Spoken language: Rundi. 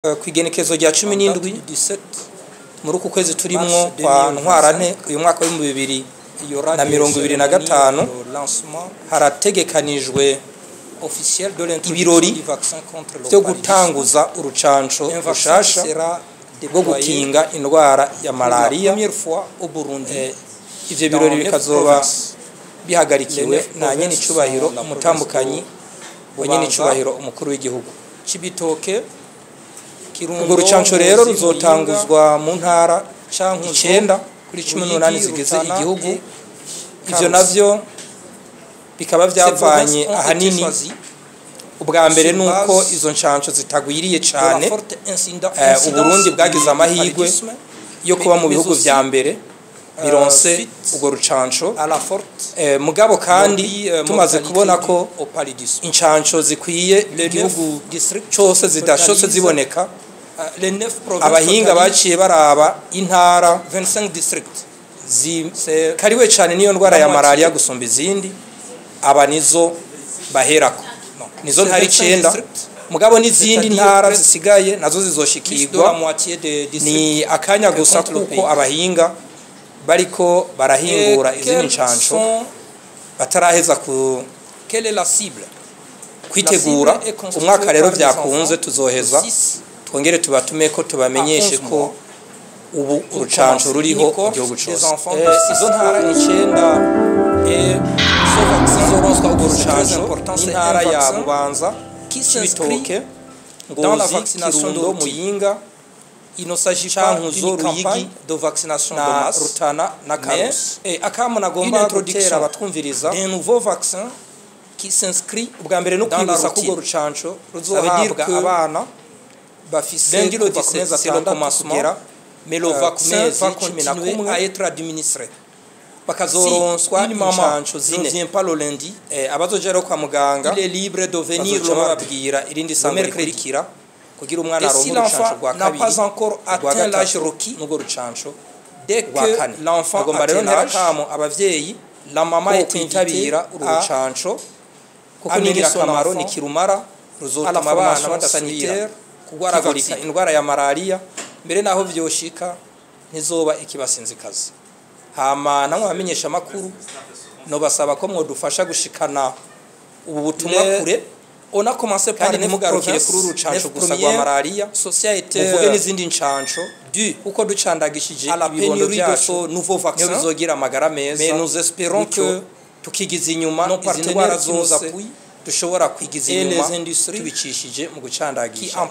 Kw'igenekezo rya 17 muri uku kwezi turimwo kwa ntwarante uyu mwaka wa 2025 harategekanijwe ibirori byo gutanguza urucanco rushasha rwo gukinga indwara ya malaria. Ivyo birori bikazoba bihagarikiwe na nyene icubahiro umutambukanyi wa nyene icubahiro umukuru w'igihugu Cibitoke. Urwo rucanco rero ruzotanguzwa mu ntara 9 kuri 18 zigize igihugu. Ivyo navyo bikaba vyavanye ahanini ubwa mbere nuko izo ncanco zitagwiriye cane. Uburundi bwagize amahirwe yo kuba mu bihugu vya mbere bironse urwo rucanco, mugabo kandi tumaze kubona ko incanco zikwiye igihugu cose zidashotse ziboneka, abahinga baciye baraba intara 25 district kariwe cane niyo ndwara ya malaria gusumba izindi, aba nizo baherako. Nizo ntari 9 mugabo n'izindi ntara zisigaye nazo zizoshikirwa. Ni akanya gusa kuko abahinga bariko barahingura izindi ncanco bataraheza kwitegura. Umwaka rero vyakunze tuzoheza twongere tubatume ko tubamenyeshe ko ubu urucanco ruriho mu gihugu cose. Izo ntara 9 zizoronswa urwo rucanco n'intara ya Bubanza, Cibitoke, Ngozi, Kirundo, Muyinga, Cankuzo, Ruyigi na Rutana na Karusi. Akamo nagomba gutera abatwumviriza ubwa mbere no kwibutsa ko urwo rucanco ruzohabwa abana bafise kuva ku mezi 6 kugera ku mezi 11 bakazoronswa incanco zine. Abazoja rero kwa muganga bazoca bababwira irindi sango rikurikira kugira umwana aronke urucanco rwa kabiri rwa gatatu n'urwo rucanco rwa kane. Agomba rero nterakamo abavyeyi ko kwitabira urucanco kuko ni ingirakamaro, ni kirumara, ruzotuma abana badasangira kugwaragurika indwara ya malaria, mbere naho vyoshika ntizoba ikibasinzikazi. Hama namwe bamenyesha makuru no basaba ko mwodufasha gushikana ubu butumwa kure. Ona commencer par ntimugarukire kuri urucanco gusa rwa malaria, muvuge n'izindi ncanco uko ducandagishije ibibondo byacu niyo bizogira amagara meza. Mais nous espérons que tukigiza inyuma izi ndwara zose dushobora kwigiza inyuma tubicishije mu gucandagisha.